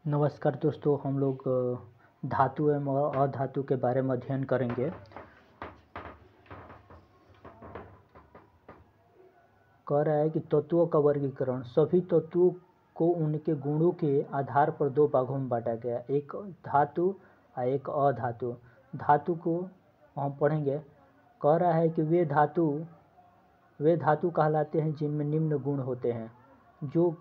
नमस्कार दोस्तों, हम लोग धातु एवं अधातु के बारे में अध्ययन करेंगे। कह रहा है कि तत्वों का वर्गीकरण। सभी तत्वों को उनके गुणों के आधार पर दो भागों में बांटा गया, एक धातु और एक अधातु। धातु को हम पढ़ेंगे। कह रहा है कि वे धातु कहलाते हैं जिनमें निम्न गुण होते हैं। जो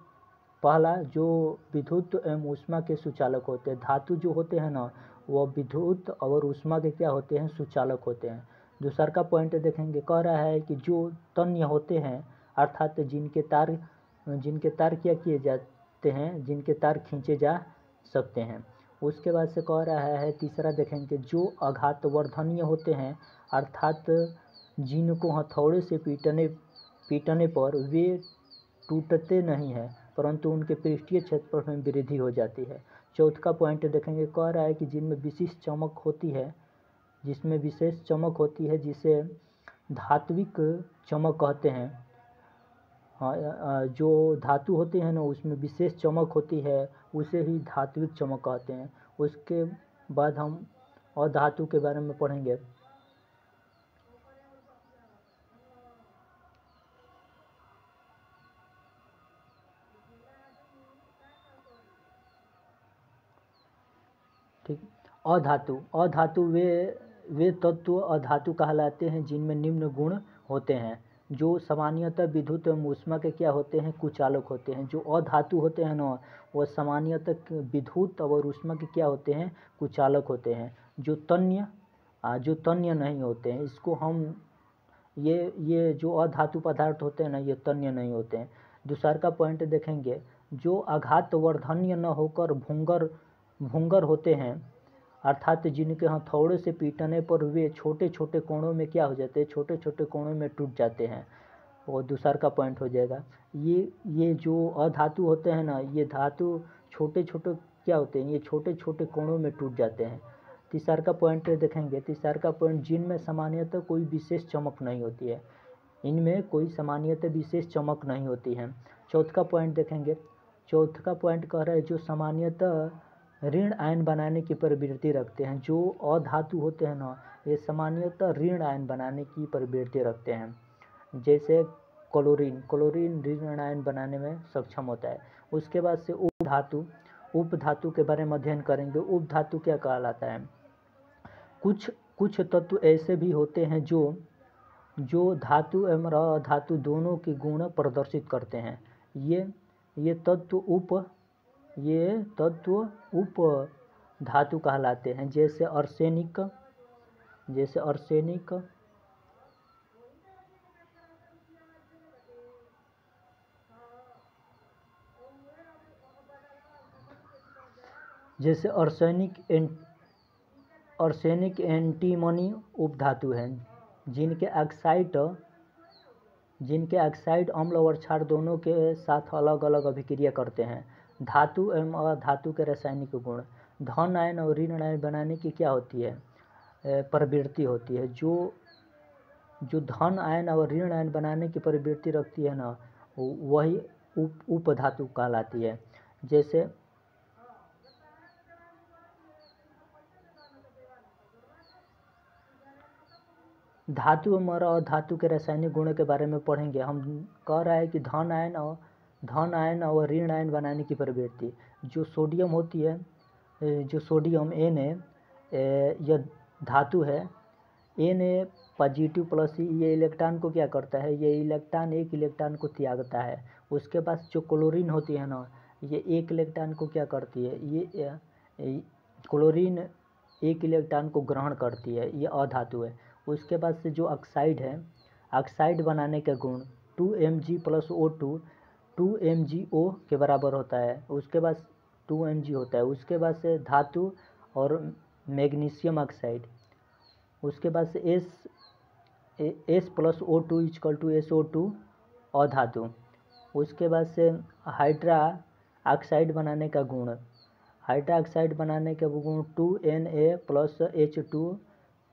पहला, जो विद्युत एवं ऊष्मा के सुचालक होते हैं। धातु जो होते हैं ना, वह विद्युत और ऊष्मा के क्या होते हैं, सुचालक होते हैं। दूसरा का पॉइंट देखेंगे। कह रहा है कि जो तन्य होते हैं, अर्थात जिनके तार क्या किए जाते हैं, जिनके तार खींचे जा सकते हैं। उसके बाद से कह रहा है, तीसरा देखेंगे, जो आघातवर्धनीय होते हैं, अर्थात जिनको हथौड़े से पीटने पर वे टूटते नहीं हैं, परंतु उनके पृष्ठीय क्षेत्रफल में वृद्धि हो जाती है। चौथा पॉइंट देखेंगे। कह रहा है कि जिसमें विशेष चमक होती है, जिसे धात्विक चमक कहते हैं। जो धातु होते हैं ना, उसमें विशेष चमक होती है, उसे ही धात्विक चमक कहते हैं। उसके बाद हम अधातु के बारे में पढ़ेंगे। ठीक। अधातु वे तत्व अधातु कहलाते हैं जिनमें निम्न गुण होते हैं। जो सामान्यतः विद्युत एवं ऊष्मा के क्या होते हैं, कुचालक होते हैं। जो अधातु होते हैं ना, वह सामान्यतः विद्युत और ऊष्मा के क्या होते हैं, कुचालक होते हैं। जो तन्य नहीं होते हैं, इसको हम ये जो अधातु पदार्थ होते हैं ना, ये तन्य नहीं होते हैं। दूसरा का पॉइंट देखेंगे। जो आघातवर्धनीय न होकर भंगुर होते हैं, अर्थात जिनके हथौड़े से पीटने पर वे छोटे छोटे कोणों में क्या हो जाते हैं, छोटे छोटे कोणों में टूट जाते हैं, वो दूसरा का पॉइंट हो जाएगा। ये जो अधातु होते हैं ना, ये धातु छोटे छोटे क्या होते हैं, ये छोटे छोटे कोणों में टूट जाते हैं। तीसरा का पॉइंट देखेंगे। तीसरा का पॉइंट, जिनमें सामान्यतः कोई विशेष चमक नहीं होती है, इनमें कोई सामान्यतः विशेष चमक नहीं होती है। चौथा का पॉइंट देखेंगे। चौथा का पॉइंट कह रहा है, जो सामान्यतः ऋण आयन बनाने की प्रवृत्ति रखते हैं। जो अधातु होते हैं ना, ये सामान्यतः ऋण आयन बनाने की प्रवृत्ति रखते हैं। जैसे क्लोरीन ऋण आयन बनाने में सक्षम होता है। उसके बाद से उपधातु के बारे में अध्ययन करेंगे। उपधातु क्या कहलाता है। कुछ तत्व ऐसे भी होते हैं जो धातु एवं अधातु दोनों के गुण प्रदर्शित करते हैं। ये तत्व उप धातु कहलाते हैं। जैसे अर्सेनिक, अर्सेनिक एंटीमनी उपधातु हैं, जिनके ऑक्साइड अम्ल और क्षार दोनों के साथ अलग अलग अभिक्रिया करते हैं। धातु एवं अधातु के रासायनिक गुण। धन आयन और ऋण आयन बनाने की क्या होती है, प्रवृत्ति होती है। जो धन आयन और ऋण आयन बनाने की प्रवृत्ति रखती है ना, वही उपधातु कहलाती है। जैसे धातु और अधातु के रासायनिक गुणों के बारे में पढ़ेंगे। हम कह रहा है कि धन आयन और ऋण आयन बनाने की प्रवृत्ति। जो सोडियम होती है, जो सोडियम Na, यह धातु है। Na पॉजिटिव प्लस, ये इलेक्ट्रॉन को क्या करता है, ये एक इलेक्ट्रॉन को त्यागता है। उसके बाद जो क्लोरीन होती है ना, ये एक इलेक्ट्रॉन को क्या करती है, ये क्लोरीन एक इलेक्ट्रॉन को ग्रहण करती है, ये अधातु है। उसके बाद से जो ऑक्साइड है, ऑक्साइड बनाने का गुण 2Mg + O2 2MgO के बराबर होता है। उसके बाद 2Mg होता है। उसके बाद से धातु और मैग्नीशियम ऑक्साइड। उसके बाद से S + O2 = SO2 अधातु। उसके बाद से हाइड्रा ऑक्साइड बनाने का गुण 2Na + H2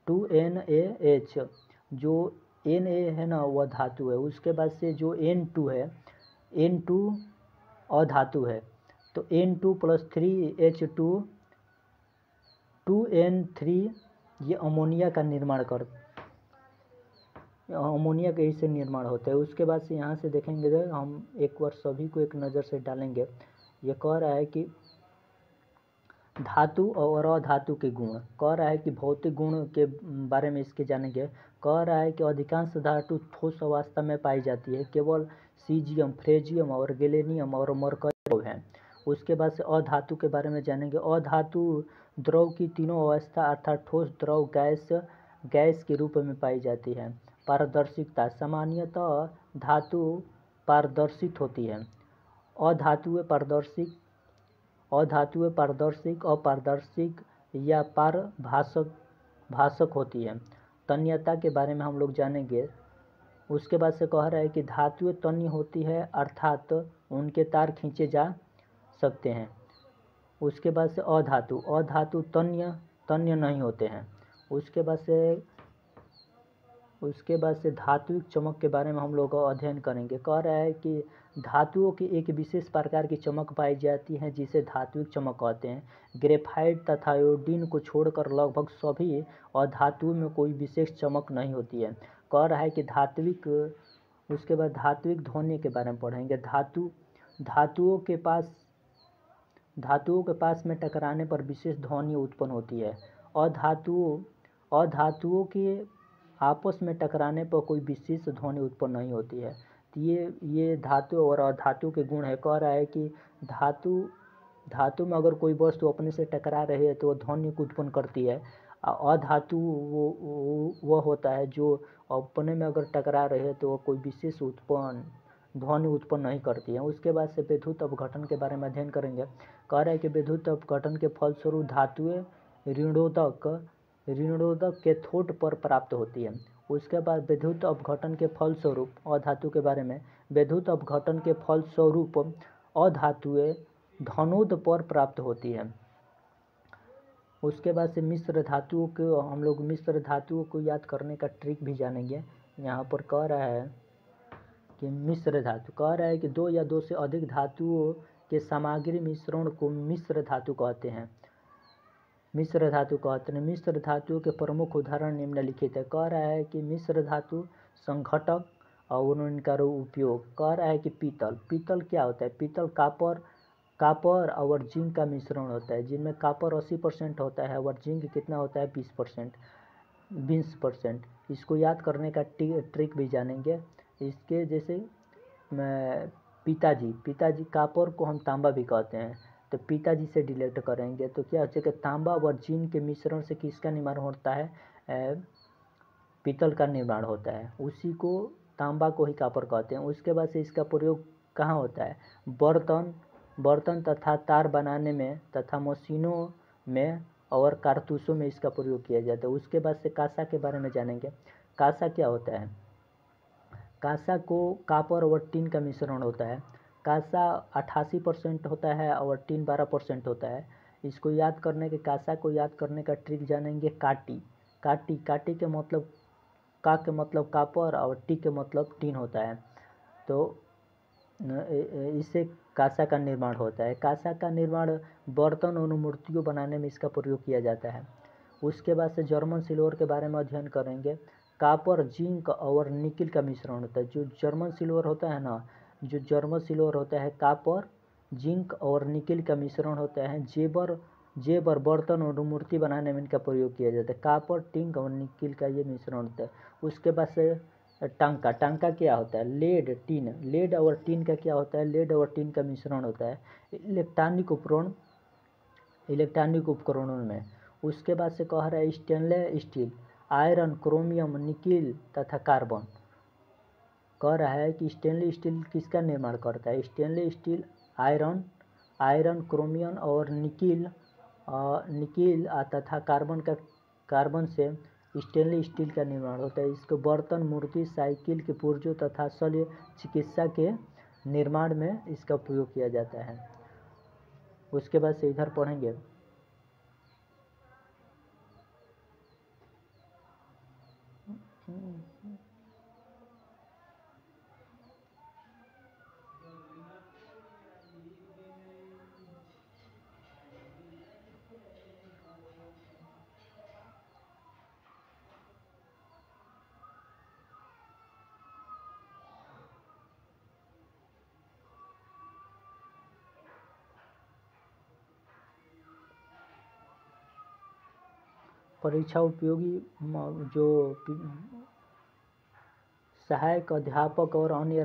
2NaH। जो Na है ना, वह धातु है। उसके बाद से जो N2 है, N2 अधातु है। तो N2+3H2 2N3 ये अमोनिया का निर्माण अमोनिया के इससे निर्माण होता है। उसके बाद से यहाँ से देखेंगे हम एक बार सभी को एक नज़र से डालेंगे। ये कह रहा है कि धातु और अधातु के गुण, कह रहा है कि भौतिक गुण के बारे में इसके जानेंगे। कह रहा है कि अधिकांश धातु ठोस अवस्था में पाई जाती है, केवल सीजियम, फ्रेजियम और गैलेनियम और मरकरी हैं। उसके बाद से अधातु के बारे में जानेंगे। अधातु द्रव की तीनों अवस्था अर्थात ठोस, द्रव, गैस के रूप में पाई जाती है। पारदर्शिता, सामान्यतः धातु पारदर्शित होती है। अधातुएं पारदर्शिक, अपारदर्शिक या भाषक होती है। तन्यता के बारे में हम लोग जानेंगे। उसके बाद से कह रहा है कि धातुएं तन्य होती है अर्थात उनके तार खींचे जा सकते हैं। उसके बाद से अधातु तन्य नहीं होते हैं। उसके बाद से धात्विक चमक के बारे में हम लोग अध्ययन करेंगे। कह रहा है कि धातुओं की एक विशेष प्रकार की चमक पाई जाती है जिसे धात्विक चमक कहते हैं। ग्रेफाइट तथा आयोडीन को छोड़कर लगभग सभी अधातुओं में कोई विशेष चमक नहीं होती है। कह रहा है कि उसके बाद धात्विक ध्वनि के बारे में पढ़ेंगे। धातुओं के पास में टकराने पर विशेष ध्वनि उत्पन्न होती है। अधातुओं के आपस में टकराने पर कोई विशेष ध्वनि उत्पन्न नहीं होती है। तो ये धातु और अधातु के गुण है। कह रहा है कि धातु में अगर कोई वस्तु अपने से टकरा रही है तो वो ध्वनि को उत्पन्न करती है। अधातु वो होता है जो अपने में अगर टकरा रही है तो वो कोई विशेष ध्वनि उत्पन्न नहीं करती है। उसके बाद से विद्युत अपघटन के बारे में अध्ययन करेंगे। कह रहा है कि विद्युत अपघटन के फलस्वरूप धातुएं ऋणोदक कैथोड पर प्राप्त होती है। उसके बाद विद्युत अपघटन के फलस्वरूप अधातु के बारे में, विद्युत अपघटन के फलस्वरूप अधातुएं धनोद पर प्राप्त होती है। उसके बाद से मिश्र धातुओं को याद करने का ट्रिक भी जानेंगे। यहाँ पर कह रहा है कि मिश्र धातु, कह रहा है कि दो या दो से अधिक धातुओं के सामग्री मिश्रण को मिश्र धातु कहते हैं। मिश्र धातुओं के प्रमुख उदाहरण निम्नलिखित है। कह रहा है कि मिश्र धातु संघटक और उनका उपयोग। कह रहा है कि पीतल क्या होता है? पीतल कापर और जिंक का मिश्रण होता है, जिनमें कापर 80% होता है और जिंक कितना होता है? 20%। इसको याद करने का ट्रिक भी जानेंगे। इसके जैसे पिताजी, कापर को हम तांबा भी कहते हैं, तो पिताजी से डिलीट करेंगे तो क्या हो जाएगा? तांबा और जिंक के मिश्रण से किसका निर्माण होता है? पीतल का निर्माण होता है। उसी को तांबा को ही कापर कहते हैं। उसके बाद से इसका प्रयोग कहाँ होता है? बर्तन तथा तार बनाने में तथा मशीनों में और कारतूसों में इसका प्रयोग किया जाता है। उसके बाद से कांसा के बारे में जानेंगे। कांसा क्या होता है? कांसा को कापर और टिन का मिश्रण होता है। कांसा 88% होता है और टिन 12% होता है। इसको याद करने के कांसा को याद करने का ट्रिक जानेंगे। काटी के मतलब के मतलब कापर और टी के मतलब टिन होता है। तो इससे कांसा का निर्माण होता है। कांसा का निर्माण बर्तन और मूर्तियों बनाने में इसका प्रयोग किया जाता है। उसके बाद से जर्मन सिल्वर के बारे में अध्ययन करेंगे। कापर, जिंक और निकिल का मिश्रण होता है। जो जर्मन सिल्वर होता है कापर, जिंक और निकिल का मिश्रण होता है। जेबर बर्तन और मूर्ति बनाने में इनका प्रयोग किया जाता है। कापर, टिंक और निकिल का ये मिश्रण होता है। उसके बाद से टांका क्या होता है? लेड और टिन का क्या होता है? लेड और टिन का मिश्रण होता है इलेक्ट्रॉनिक उपकरणों में। उसके बाद से कह रहा है stainless steel, iron, chromium, nickel तथा कार्बन। कह रहा है कि स्टेनलेस स्टील किसका निर्माण करता है? स्टेनलेस स्टील आयरन, क्रोमियम और निकिल तथा कार्बन से स्टेनलेस स्टील का निर्माण होता है। इसको बर्तन, मूर्ति, साइकिल के पुर्जों तथा शल्य चिकित्सा के निर्माण में इसका प्रयोग किया जाता है। उसके बाद से इधर पढ़ेंगे परीक्षा उपयोगी जो सहायक अध्यापक और अन्य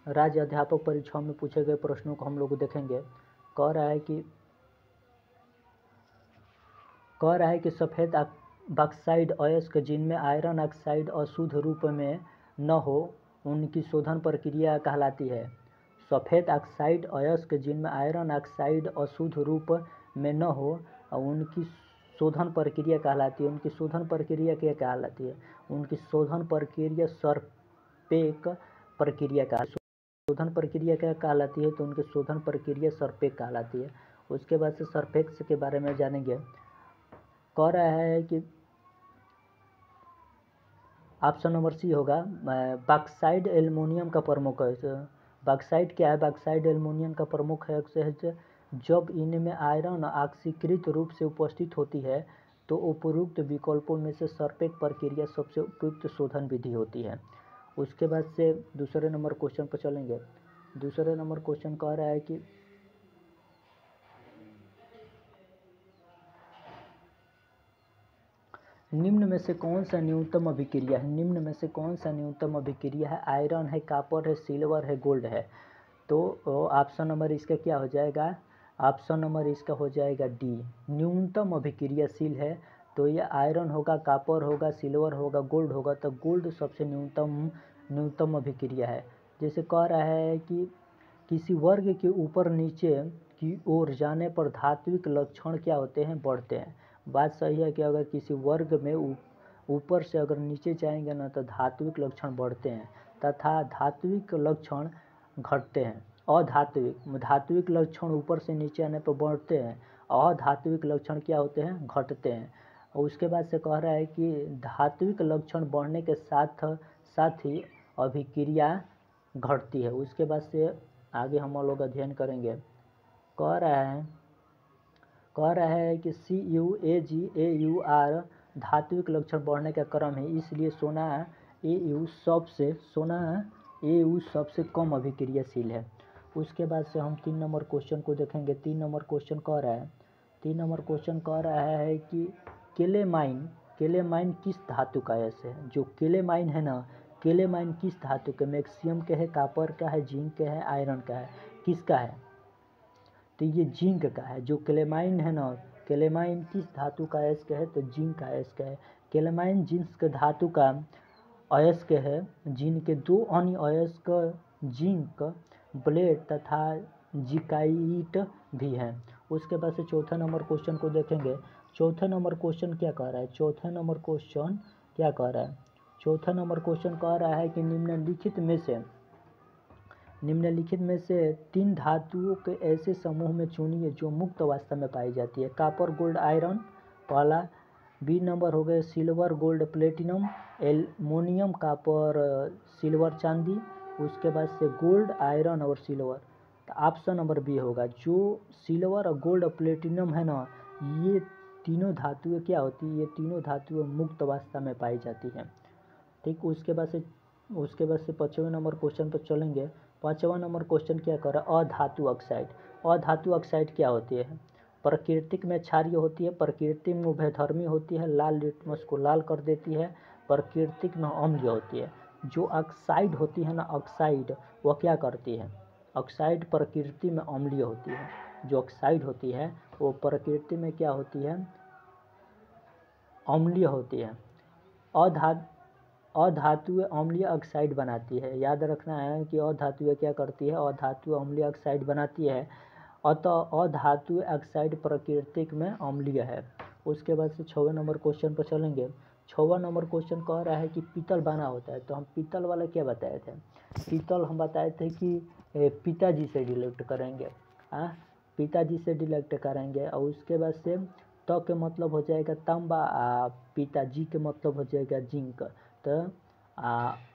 राज्य अध्यापक परीक्षाओं में पूछे गए प्रश्नों को हम लोग देखेंगे। कह रहा है कि सफ़ेद बॉक्साइड अयस्क जिनमें आयरन ऑक्साइड अशुद्ध रूप में न हो उनकी शोधन प्रक्रिया कहलाती है। सफ़ेद ऑक्साइड अयस्क जिनमें आयरन ऑक्साइड अशुद्ध रूप में न हो उनकी शोधन प्रक्रिया कहलाती है। उनकी शोधन प्रक्रिया क्या कहलाती है? उनकी शोधन प्रक्रिया सर्पेक प्रक्रिया का शोधन प्रक्रिया क्या कहलाती है? तो उनकी शोधन प्रक्रिया सर्पेक कहलाती है। उसके बाद से सर्पेक्स के बारे में जानेंगे। कह रहा है कि ऑप्शन नंबर सी होगा, बॉक्साइड एल्युमिनियम का प्रमुख है। बॉक्साइड क्या है? बॉक्साइड एल्युमिनियम का प्रमुख है जब इनमें आयरन ऑक्सीकृत रूप से उपस्थित होती है तो उपरोक्त विकल्पों में से सर्पेक प्रक्रिया सबसे उपयुक्त शोधन विधि होती है। उसके बाद से दूसरे नंबर क्वेश्चन पर चलेंगे। दूसरे नंबर क्वेश्चन कह रहा है कि निम्न में से कौन सा न्यूनतम अभिक्रिया है? निम्न में से कौन सा न्यूनतम अभिक्रिया है? आयरन है, कॉपर है, सिल्वर है, गोल्ड है। तो ऑप्शन नंबर इसका क्या हो जाएगा? ऑप्शन नंबर इसका हो जाएगा डी, न्यूनतम अभिक्रियाशील है। तो ये आयरन होगा, कॉपर होगा, सिल्वर होगा, गोल्ड होगा। तो गोल्ड सबसे न्यूनतम अभिक्रिया है। जैसे कह रहा है कि किसी वर्ग के ऊपर नीचे की ओर जाने पर धात्विक लक्षण क्या होते हैं? बढ़ते हैं। बात सही है कि अगर किसी वर्ग में ऊपर से अगर नीचे जाएंगे ना तो धात्विक लक्षण बढ़ते हैं तथा धात्विक लक्षण घटते हैं। धात्विक लक्षण ऊपर से नीचे आने पर बढ़ते हैं, अधात्विक लक्षण क्या होते हैं? घटते हैं। और उसके बाद से कह रहा है कि धात्विक लक्षण बढ़ने के साथ ही अभिक्रिया घटती है। उसके बाद से आगे हम लोग अध्ययन करेंगे। कह रहा है कि CuAgAur धात्विक लक्षण बढ़ने का क्रम है, इसलिए सोना Au सबसे कम अभिक्रियाशील है। उसके बाद से हम 3 नंबर क्वेश्चन को देखेंगे। 3 नंबर क्वेश्चन कह रहा है कि केलेमाइन किस धातु का अयस्क है? जो केलेमाइन है ना, केलेमाइन किस धातु के? मैग्नीशियम के है, कॉपर का है, जिंक का है, आयरन का है? किसका है? तो ये जिंक का है। जो केलेमाइन है ना, केलेमाइन किस धातु का अयस्क है? तो जिंक का अयस्क है। केलेमाइन जिंक धातु का अयस्क है। जिनके दो अन्य अयस्क जिंक ब्लेड तथा जिकाइट भी हैं। उसके बाद से चौथे नंबर क्वेश्चन को देखेंगे। चौथे नंबर क्वेश्चन क्या कह रहा है? चौथा नंबर क्वेश्चन कह रहा है कि निम्नलिखित में से 3 धातुओं के ऐसे समूह में चुनिए जो मुक्त अवस्था में पाई जाती है। कॉपर, गोल्ड, आयरन पहला। बी नंबर हो गए silver, gold, platinum, aluminium, copper, silver, चांदी। उसके बाद से गोल्ड, आयरन और सिल्वर। तो ऑप्शन नंबर बी होगा। जो सिल्वर और गोल्ड और प्लेटिनम है ना, ये तीनों धातुएं क्या होती है? ये तीनों धातुएं मुक्त अवस्था में पाई जाती हैं। ठीक। उसके बाद से 5वें नंबर क्वेश्चन पर चलेंगे। 5वां नंबर क्वेश्चन क्या कर रहा है? अधातु ऑक्साइड। अधातु ऑक्साइड क्या होती है? प्राकृतिक में क्षारीय होती है, प्रकृति में उभयधर्मी होती है, लाल लिटमस को लाल कर देती है, प्राकृतिक में अम्लीय होती है। जो ऑक्साइड होती है ना, ऑक्साइड वह क्या करती है? ऑक्साइड प्रकृति में अम्लीय होती है। जो ऑक्साइड होती है वो प्रकृति में क्या होती है? अम्लीय होती है। अधातुएं अम्लीय ऑक्साइड बनाती है। याद रखना है कि अधातुएं क्या करती है? अधातुएं अम्लीय ऑक्साइड बनाती है। अतः अधातुएं ऑक्साइड प्राकृतिक में अम्लीय है। उसके बाद से 6वें नंबर क्वेश्चन पर चलेंगे। 6वां नंबर क्वेश्चन कह रहा है कि पीतल बना होता है। तो हम पीतल वाला क्या बताए थे? पीतल हम बताए थे कि पिताजी से डिलेक्ट करेंगे। पिताजी से डिलेक्ट करेंगे। और उसके बाद से त के मतलब हो जाएगा तांबा, पिताजी के मतलब हो जाएगा जिंक। तो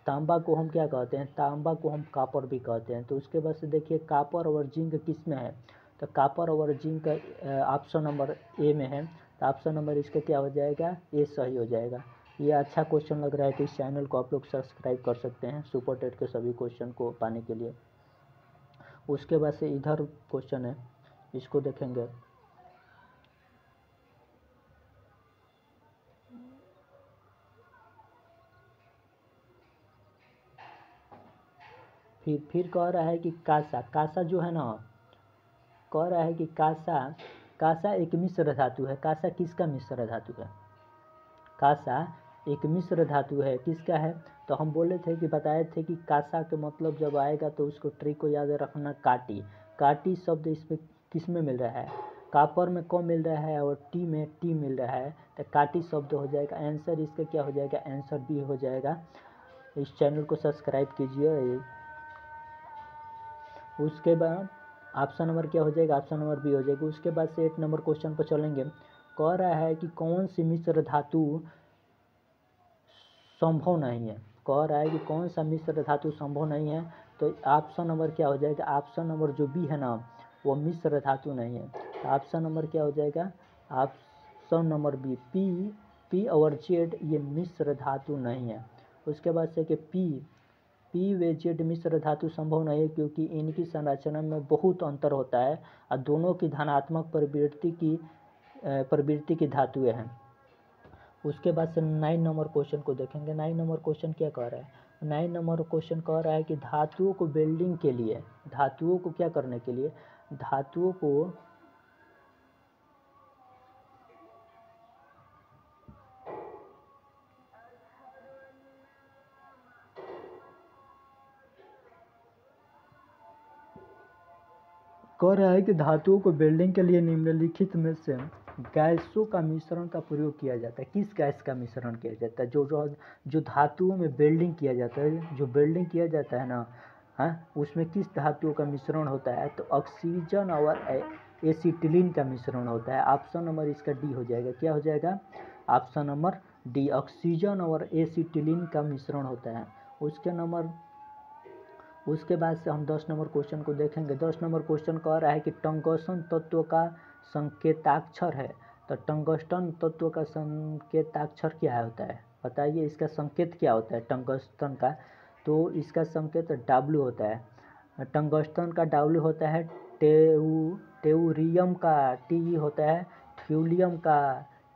तांबा को हम क्या कहते हैं? तांबा को हम कॉपर भी कहते हैं। तो उसके बाद से देखिए कॉपर और जिंक किस में है? तो कॉपर और जिंक ऑप्शन नंबर ए में है। तो ऑप्शन नंबर इसका क्या हो जाएगा? ए सही हो जाएगा। ये अच्छा क्वेश्चन लग रहा है तो इस चैनल को आप लोग सब्सक्राइब कर सकते हैं सुपर टेट के सभी क्वेश्चन को पाने के लिए। उसके बाद से इधर क्वेश्चन है, इसको देखेंगे। फिर कह रहा है कि कासा, कासा जो है ना, कह रहा है कि कासा, कासा एक मिश्र धातु है। कासा किसका मिश्र धातु है? कासा एक मिश्र धातु है, किसका है? तो हम बोले थे कि बताए थे कि कासा के मतलब जब आएगा तो उसको ट्रिक को याद रखना, काटी। काटी शब्द इसमें किस में मिल रहा है? कापर में क मिल रहा है और टी में टी मिल रहा है, तो काटी शब्द हो जाएगा। आंसर इसका क्या हो जाएगा? आंसर बी हो जाएगा। इस चैनल को सब्सक्राइब कीजिए। उसके बाद ऑप्शन नंबर क्या हो जाएगा? ऑप्शन नंबर बी हो जाएगा। उसके बाद से 8 नंबर क्वेश्चन पर चलेंगे। कह रहा है कि कौन सी मिश्र धातु संभव नहीं है? कह रहा है कि कौन सा मिश्र धातु संभव नहीं है, तो ऑप्शन नंबर क्या हो जाएगा? ऑप्शन नंबर जो बी है ना, वो मिश्र धातु नहीं है। तो ऑप्शन नंबर क्या हो जाएगा? ऑप्शन नंबर बी, पी और जेड ये मिश्र धातु नहीं है। उसके बाद से कि पी व जेड मिश्र धातु संभव नहीं है, क्योंकि इनकी संरचना में बहुत अंतर होता है और दोनों की धनात्मक प्रवृत्ति की धातुएं हैं। उसके बाद से 9 नंबर क्वेश्चन को देखेंगे। 9 नंबर क्वेश्चन क्या कह रहा है? 9 नंबर क्वेश्चन कह रहा है कि धातुओं को वेल्डिंग के लिए, धातुओं को क्या करने के लिए? धातुओं को कह रहा है कि धातुओं को वेल्डिंग के लिए निम्नलिखित में से गैसों का मिश्रण का प्रयोग किया जाता है। किस गैस का मिश्रण किया जाता है? जो धातुओं में वेल्डिंग किया जाता है, जो वेल्डिंग किया जाता है ना, हाँ, उसमें किस धातुओं का मिश्रण होता है? तो ऑक्सीजन और एसिटिलीन का मिश्रण होता है। ऑप्शन नंबर इसका डी हो जाएगा। क्या हो जाएगा? ऑप्शन नंबर डी, ऑक्सीजन और एसिटिलीन का मिश्रण होता है। उसके बाद से हम 10 नंबर क्वेश्चन को देखेंगे। 10 नंबर क्वेश्चन कह रहा है कि टंगस्टन तत्व का संकेताक्षर है। तो टंगस्टन तत्व का संकेताक्षर क्या होता है? बताइए, इसका संकेत क्या होता है टंगस्टन का? तो इसका संकेत W होता है। टंगस्टन का W होता है, टेउरियम का Te होता है, थ्यूलियम का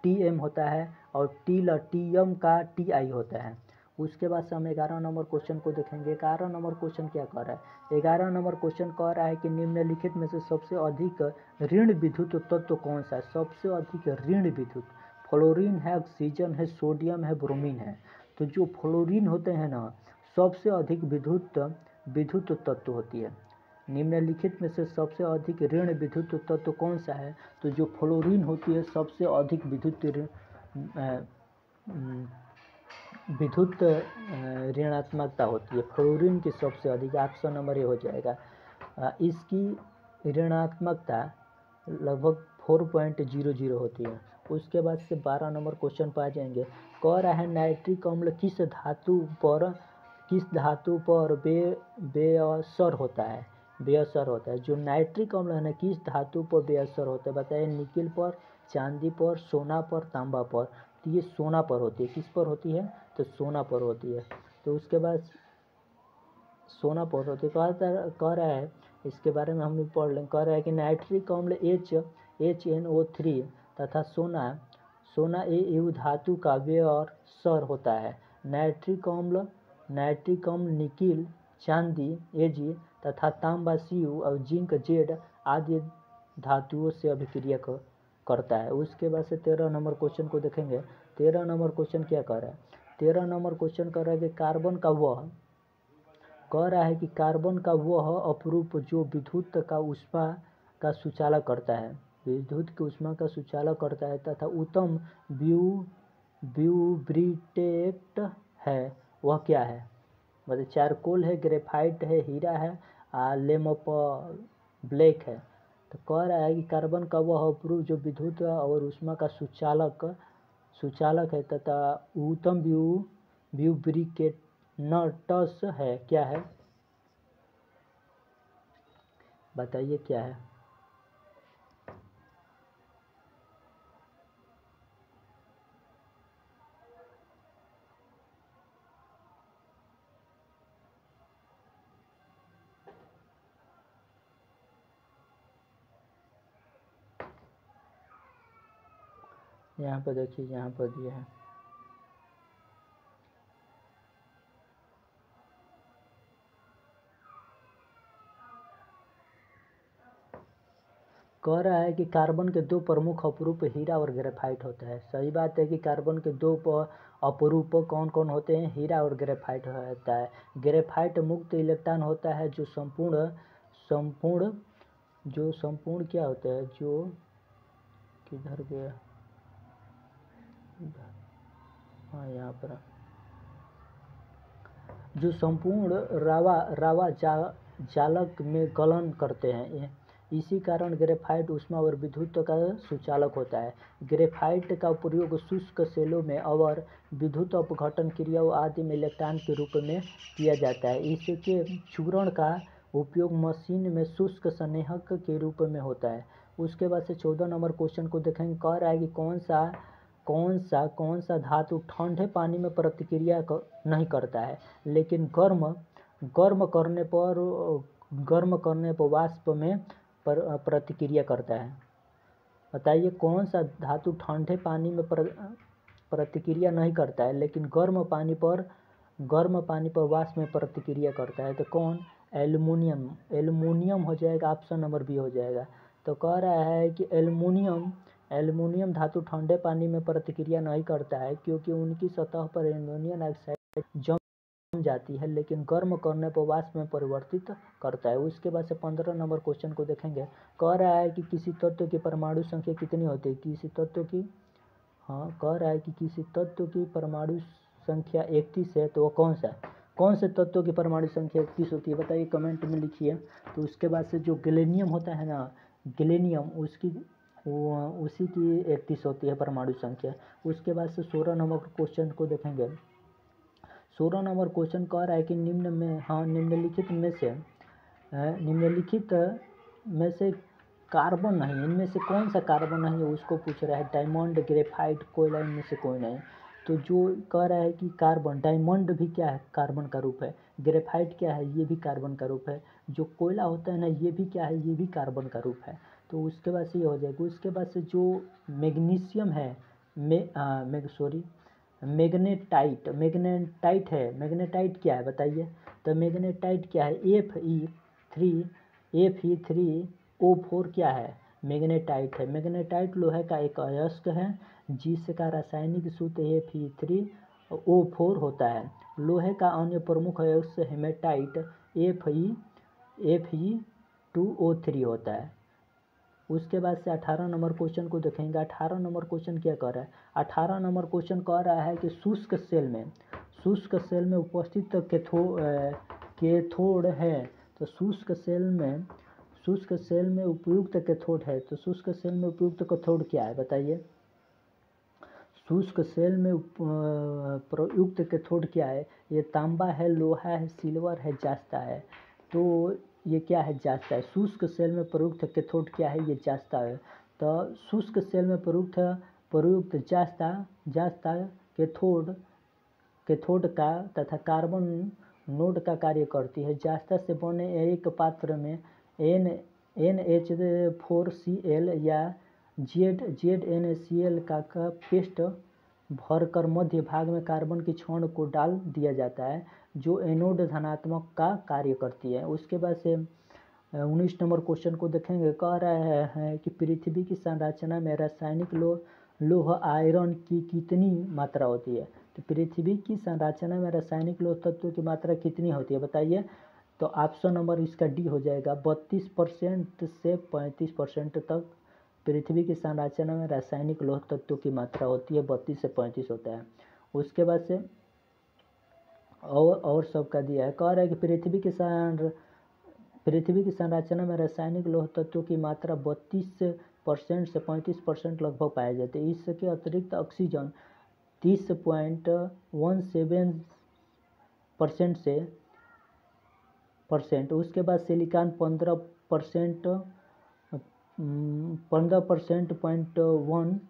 Tm होता है और टीलटियम का Ti होता है। उसके बाद से हम 11 नंबर क्वेश्चन को देखेंगे। 11 नंबर क्वेश्चन क्या कह रहा है? 11 नंबर क्वेश्चन कह रहा है कि निम्नलिखित में से सबसे अधिक ऋण विद्युत तत्व कौन सा है? सबसे अधिक ऋण विद्युत, फ्लोरीन है, ऑक्सीजन है, सोडियम है, ब्रोमीन है। तो जो फ्लोरीन होते हैं ना, सबसे अधिक विद्युत तत्व होती है। निम्नलिखित में से सबसे अधिक ऋण विद्युत तत्व कौन सा है? तो जो फ्लोरीन होती है सबसे अधिक विद्युत ऋणात्मकता होती है। फ्लोरीन की सबसे अधिक, ऑप्शन नंबर ए हो जाएगा। इसकी ऋणात्मकता लगभग 4.00 होती है। उसके बाद से 12 नंबर क्वेश्चन पर आ जाएंगे। कह रहा है नाइट्रिक अम्ल किस धातु पर बेअसर होता है? बेअसर होता है। जो नाइट्रिक अम्ल है ना, किस धातु पर बेअसर होता है? बताइए, निकिल पर, चांदी पर, सोना पर, तांबा पर। तो ये सोना पर होती है। किस पर होती है? तो सोना पर होती है। तो उसके बाद सोना पर होती है। कह रहा है, इसके बारे में हम भी पढ़ लें। कह रहा है कि नाइट्रिक अम्ल HNO3 तथा सोना एयु धातु का बेअसर होता है। नाइट्रिक अम्ल निकिल, चांदी Ag तथा तांबा Cu और जिंक Z आदि धातुओं से अभिक्रिया करता है। उसके बाद से 13 नंबर क्वेश्चन को देखेंगे। 13 नंबर क्वेश्चन क्या कर रहा है? 13 नंबर क्वेश्चन कर रहा है कि कार्बन का अपरूप जो विद्युत का ऊष्मा का सुचालक करता है, विद्युत की ऊष्मा का सुचालक करता है तथा उत्तम ब्यूब्रिटेट है, वह क्या है? मतलब चारकोल है, ग्रेफाइट है, हीरा है, लेमप ब्लैक है। तो कह रहा है कि कार्बन का वह अपरूप जो विद्युत और ऊष्मा का सुचालक है तथा उत्तम ब्यूब्रिकेटनटस है, क्या है? बताइए क्या है? यहाँ पर देखिए, यहाँ पर दिया है। कह रहा है कि कार्बन के दो प्रमुख अपरूप हीरा और ग्रेफाइट होता है। सही बात है कि कार्बन के दो अपरूप कौन कौन होते हैं? हीरा और ग्रेफाइट होता है। ग्रेफाइट मुक्त इलेक्ट्रॉन होता है जो संपूर्ण क्या होता है, जो किधर गया, हाँ यहाँ पर, जो संपूर्ण रावा जालक में गलन करते हैं। इसी कारण ग्रेफाइट ऊष्मा और विद्युत का सुचालक होता है। ग्रेफाइट का प्रयोग शुष्क सेलों में और विद्युत अपघटन क्रियाओं आदि में इलेक्ट्रॉन के रूप में किया जाता है। इसके चूर्ण का उपयोग मशीन में शुष्क संनेहक के रूप में होता है। उसके बाद से 14 नंबर क्वेश्चन को देखेंगे। कह रहा है कि कौन सा धातु ठंडे पानी में प्रतिक्रिया नहीं करता है, लेकिन गर्म करने पर वाष्प में प्रतिक्रिया करता है। बताइए कौन सा धातु ठंडे पानी में प्रतिक्रिया नहीं करता है, लेकिन गर्म पानी पर वाष्प में प्रतिक्रिया करता है। तो कौन? एल्युमिनियम हो जाएगा, ऑप्शन नंबर बी हो जाएगा। तो कह रहा है कि एल्युमिनियम धातु ठंडे पानी में प्रतिक्रिया नहीं करता है, क्योंकि उनकी सतह पर एल्युमिनियम ऑक्साइड जम जाती है, लेकिन गर्म करने पर वाष्प में परिवर्तित करता है। उसके बाद से 15 नंबर क्वेश्चन को देखेंगे। कह रहा है कि किसी तत्व की परमाणु संख्या कितनी होती है? कह रहा है कि किसी तत्व की परमाणु संख्या 31 है, तो वो कौन से तत्व की परमाणु संख्या 31 होती है? बताइए, कमेंट में लिखिए। तो उसके बाद से जो गैलेनियम होता है ना, गैलेनियम उसी की 31 होती है परमाणु संख्या। उसके बाद से 16 नंबर क्वेश्चन को देखेंगे। 16 नंबर क्वेश्चन कह रहा है कि निम्नलिखित में से कार्बन नहीं, इनमें से कौन सा कार्बन नहीं है उसको पूछ रहा है। डायमंड, ग्रेफाइट, कोयला, इनमें से कोई नहीं। तो जो कह रहा है कि कार्बन, डायमंड भी क्या है? कार्बन का रूप है। ग्रेफाइट क्या है? ये भी कार्बन का रूप है। जो कोयला होता है ना, ये भी क्या है? ये भी कार्बन का रूप है। तो उसके बाद से ये हो जाएगा। उसके बाद से जो मैग्नीशियम है, मैग्नेटाइट है। मैग्नेटाइट क्या है बताइए? तो मैग्नेटाइट क्या है? Fe3O4 क्या है? मैग्नेटाइट है। मैग्नेटाइट लोहे का एक अयस्क है जिसका रासायनिक सूत्र Fe3O4 होता है। लोहे का अन्य प्रमुख अयस्क हेमेटाइट Fe2O3 होता है। उसके बाद से 18 नंबर क्वेश्चन को देखेंगे। 18 नंबर क्वेश्चन क्या कह रहा है? 18 नंबर क्वेश्चन कह रहा है कि शुष्क सेल में उपस्थित कैथोड है। तो शुष्क सेल में उपयुक्त कैथोड है। तो शुष्क सेल में उपयुक्त कैथोड क्या है बताइए? शुष्क सेल में प्रयुक्त कैथोड क्या है? ये तांबा है, लोहा है, सिल्वर है, जास्ता है। तो ये क्या है? जास्ता है। शुष्क सेल में प्रयुक्त कैथोड क्या है? ये जास्ता है। तो शुष्क सेल में प्रयुक्त जास्ता कैथोड का तथा कार्बन नोड का कार्य करती है। जास्ता से बने एक पात्र में NH4Cl या ZNaCl का पेस्ट भरकर मध्य भाग में कार्बन की छड़ को डाल दिया जाता है, जो एनोड धनात्मक का कार्य करती है। उसके बाद से 19 नंबर क्वेश्चन को देखेंगे। कह रहा है कि पृथ्वी की संरचना में रासायनिक लौह आयरन की कितनी मात्रा होती है? तो पृथ्वी की संरचना में रासायनिक लौह तत्व की मात्रा कितनी होती है बताइए? तो ऑप्शन नंबर इसका डी हो जाएगा। 32% से 35% तक पृथ्वी की संरचना में रासायनिक लौह तत्व की मात्रा होती है। 32 से 35 होता है। उसके बाद से और सबका दिया है। कह रहा है कि पृथ्वी की संरचना में रासायनिक लौह तत्वों की मात्रा 32% से 35% लगभग पाए जाते हैं। इसके अतिरिक्त ऑक्सीजन 30.17% उसके बाद सिलिकॉन 15.1,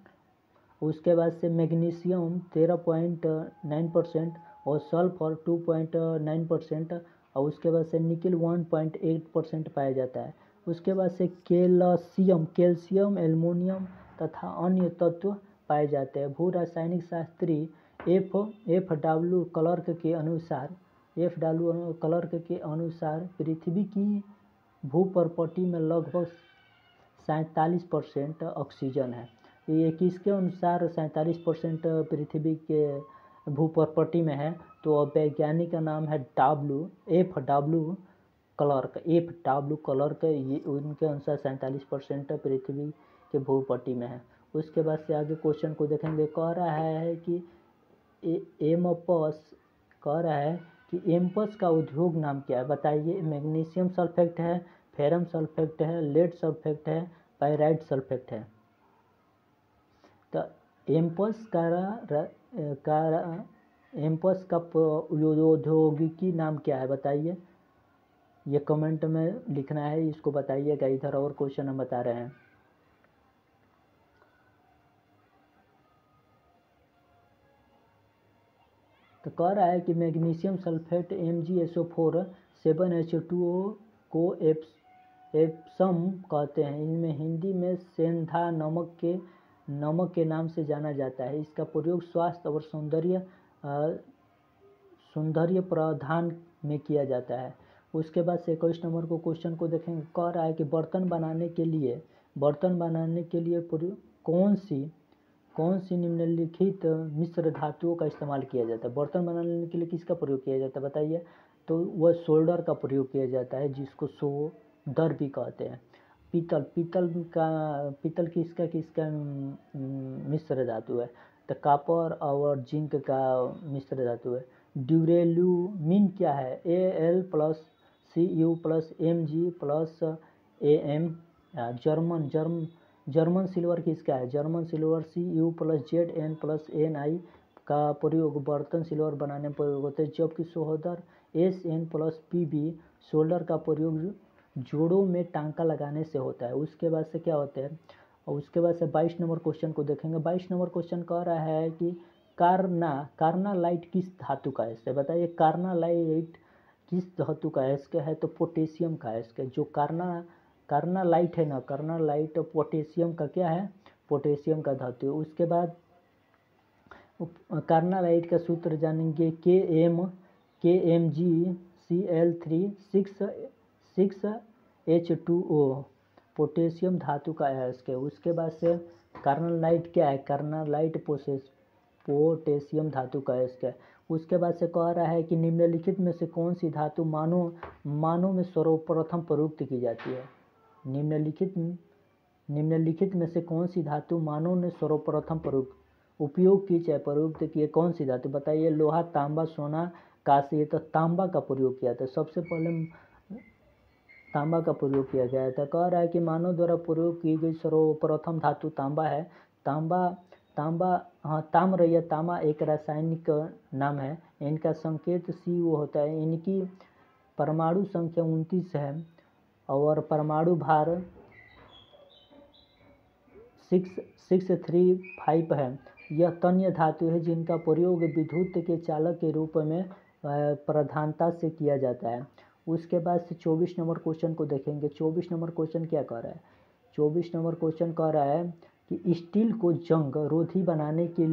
उसके बाद से मैग्नीशियम 13.9% और सल्फर 2.9% और उसके बाद से निकेल 1.8% पाया जाता है। उसके बाद से कैल्शियम, एल्युमिनियम तथा अन्य तत्व पाए जाते हैं। भू रासायनिक शास्त्री एफ.डब्ल्यू. क्लार्क के अनुसार पृथ्वी की भूप्रपटी में लगभग 47% ऑक्सीजन है। ये किसके अनुसार 47% पृथ्वी के भूप्रपटी में है? तो वैज्ञानिक का नाम है एफ डब्ल्यू क्लार्क। ये उनके अनुसार 47% पृथ्वी के भूपट्टी में है। उसके बाद से आगे क्वेश्चन को देखेंगे। कह रहा है कि एम्पस का उद्योग नाम क्या है? बताइए। मैग्नीशियम सल्फेट है, फेरम सल्फेट है, लेड सल्फेट है, पाइराइट सल्फेट है। तो एम्पस का औद्योगिकी नाम क्या है? बताइए। ये कमेंट में लिखना है, इसको बताइएगा। इधर और क्वेश्चन हम बता रहे हैं। तो कह रहा है कि मैग्नीशियम सल्फेट MgSO4 7H2O को एप्सम कहते हैं। इनमें हिंदी में सेंधा नमक के नाम से जाना जाता है। इसका प्रयोग स्वास्थ्य और सौंदर्य प्रधान में किया जाता है। उसके बाद से 21 नंबर को क्वेश्चन को देखेंगे। कह रहा है कि बर्तन बनाने के लिए कौन सी निम्नलिखित मिश्र धातुओं का इस्तेमाल किया जाता है? बर्तन बनाने के लिए किसका प्रयोग किया जाता है? बताइए। तो वह सोल्डर का प्रयोग किया जाता है, जिसको सोल्डर भी कहते हैं। पीतल किसका मिश्र धातु है? तो कॉपर और जिंक का मिश्र धातु है। ड्यूरेलुमिन क्या है? Al+Cu+Mg+Am। जर्मन सिल्वर किसका है? जर्मन सिल्वर Cu+Zn+Ni का प्रयोग बर्तन सिल्वर बनाने में प्रयोग होता है। जबकि सोल्डर Sn+Pb सोल्डर का प्रयोग जोड़ों में टांका लगाने से होता है। उसके बाद से क्या होता है? और उसके बाद से 22 नंबर क्वेश्चन को देखेंगे। 22 नंबर क्वेश्चन कह रहा है कि कार्नालाइट किस धातु का है? बताइए। कार्नालाइट किस धातु का है? तो पोटेशियम का है। जो कार्नालाइट है ना, कार्नालाइट पोटेशियम का क्या है? पोटेशियम का धातु है। उसके बाद कार्नालाइट का सूत्र जानेंगे। KMgCl3 6H2O पोटेशियम धातु का है। उसके बाद से कार्नालाइट क्या है? कार्नालाइट पोटेशियम धातु का है। उसके बाद से कह रहा है कि निम्नलिखित में से कौन सी धातु मानव में सर्वप्रथम प्रयुक्त की जाती है? निम्नलिखित में से कौन सी धातु मानव ने सर्वप्रथम उपयोग की, चाहे प्रयुक्त की है? कौन सी धातु? बताइए। लोहा, तांबा, सोना, कांस्य। तो तांबा का प्रयोग किया था। सबसे पहले तांबा का प्रयोग किया गया था। कह रहा है कि मानव द्वारा प्रयोग की गई सर्वप्रथम धातु तांबा है। ताम्र या तामा एक रासायनिक नाम है। इनका संकेत Cu होता है। इनकी परमाणु संख्या 29 है और परमाणु भार 635 है। यह तन्य धातु है जिनका प्रयोग विद्युत के चालक के रूप में प्रधानता से किया जाता है। उसके बाद से 24 नंबर क्वेश्चन को देखेंगे। 24 नंबर क्वेश्चन क्या कह रहा है? 24 नंबर क्वेश्चन कह रहा है कि स्टील को जंग रोधी बनाने के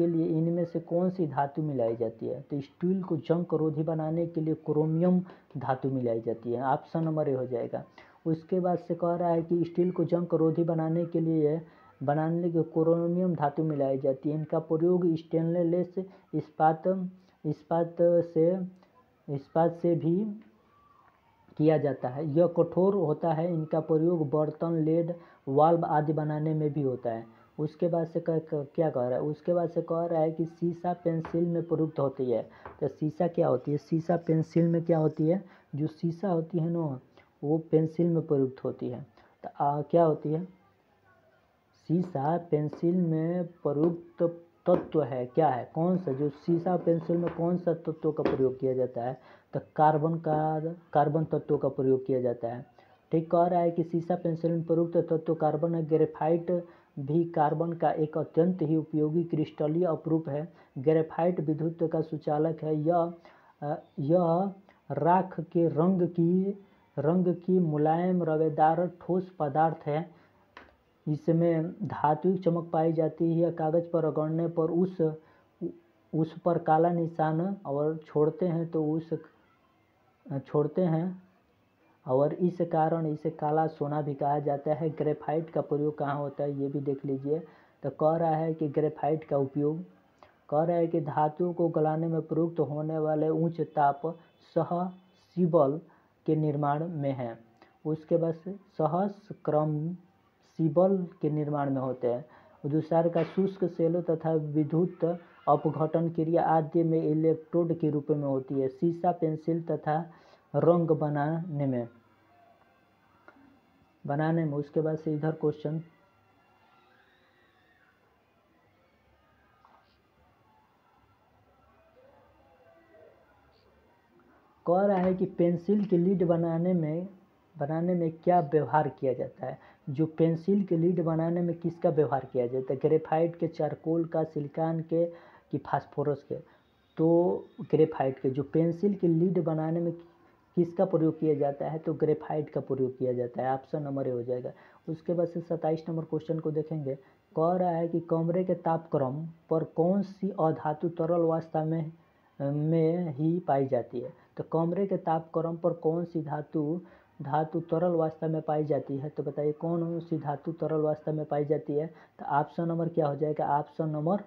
लिए इनमें से कौन सी धातु मिलाई जाती है? तो स्टील को जंग रोधी बनाने के लिए क्रोमियम धातु मिलाई जाती है। ऑप्शन नंबर ए हो जाएगा। उसके बाद से कह रहा है कि स्टील को जंग रोधी बनाने के लिए क्रोमियम धातु मिलाई जाती है। इनका प्रयोग स्टेनलेस इस्पात से भी किया जाता है। यह कठोर होता है। इनका प्रयोग बर्तन, लेड, वाल्व आदि बनाने में भी होता है। उसके बाद से क्या कह रहा है? उसके बाद से कह रहा है कि सीसा पेंसिल में प्रयुक्त होती है। तो सीसा क्या होती है? सीसा पेंसिल में क्या होती है? जो सीसा होती है ना, वो पेंसिल में प्रयुक्त होती है। तो क्या होती है? सीसा पेंसिल में प्रयुक्त तत्व है। क्या है? कौन सा? जो सीसा पेंसिल में कौन सा तत्व का प्रयोग किया जाता है? तो कार्बन तत्व का प्रयोग किया जाता है। ठीक कह रहा है कि सीसा पेंसिल में प्रयुक्त तत्व कार्बन है। ग्रेफाइट भी कार्बन का एक अत्यंत ही उपयोगी क्रिस्टलीय अपरूप है। ग्रेफाइट विद्युत का सुचालक है। यह राख के रंग की मुलायम रवेदार ठोस पदार्थ है। इसमें धात्विक चमक पाई जाती है। कागज पर रगड़ने पर उस पर काला निशान और छोड़ते हैं और इस कारण इसे काला सोना भी कहा जाता है। ग्रेफाइट का प्रयोग कहाँ होता है ये भी देख लीजिए। तो कह रहा है कि ग्रेफाइट का उपयोग, कह रहा है कि धातुओं को गलाने में प्रयुक्त होने वाले उच्च ताप सहस्क्रम के निर्माण में है। उसके बाद से सहस्क्रम सीबल के निर्माण में होते हैं। दूसरा का शुष्क सेलों तथा विद्युत अपघटन क्रिया आदि में इलेक्ट्रोड के रूप में होती है। शीशा, पेंसिल तथा रंग बनाने में उसके बाद से इधर क्वेश्चन कह रहा है कि पेंसिल की लीड बनाने में क्या व्यवहार किया जाता है। जो पेंसिल की लीड बनाने में किसका व्यवहार किया जाता है, ग्रेफाइट के, चारकोल का, सिलिकॉन के कि फास्फोरस के। तो ग्रेफाइट के। जो पेंसिल की लीड बनाने में किसका प्रयोग किया जाता है, तो ग्रेफाइट का प्रयोग किया जाता है। ऑप्शन नंबर ए हो जाएगा। उसके बाद से 27 नंबर क्वेश्चन को देखेंगे। कह रहा है कि कमरे के तापक्रम पर कौन सी अधातु तरल अवस्था में ही पाई जाती है। तो कमरे के तापक्रम पर कौन सी धातु तरल अवस्था में पाई जाती है, तो बताइए कौन सी धातु तरल अवस्था में पाई जाती है। तो ऑप्शन नंबर क्या हो जाएगा, option number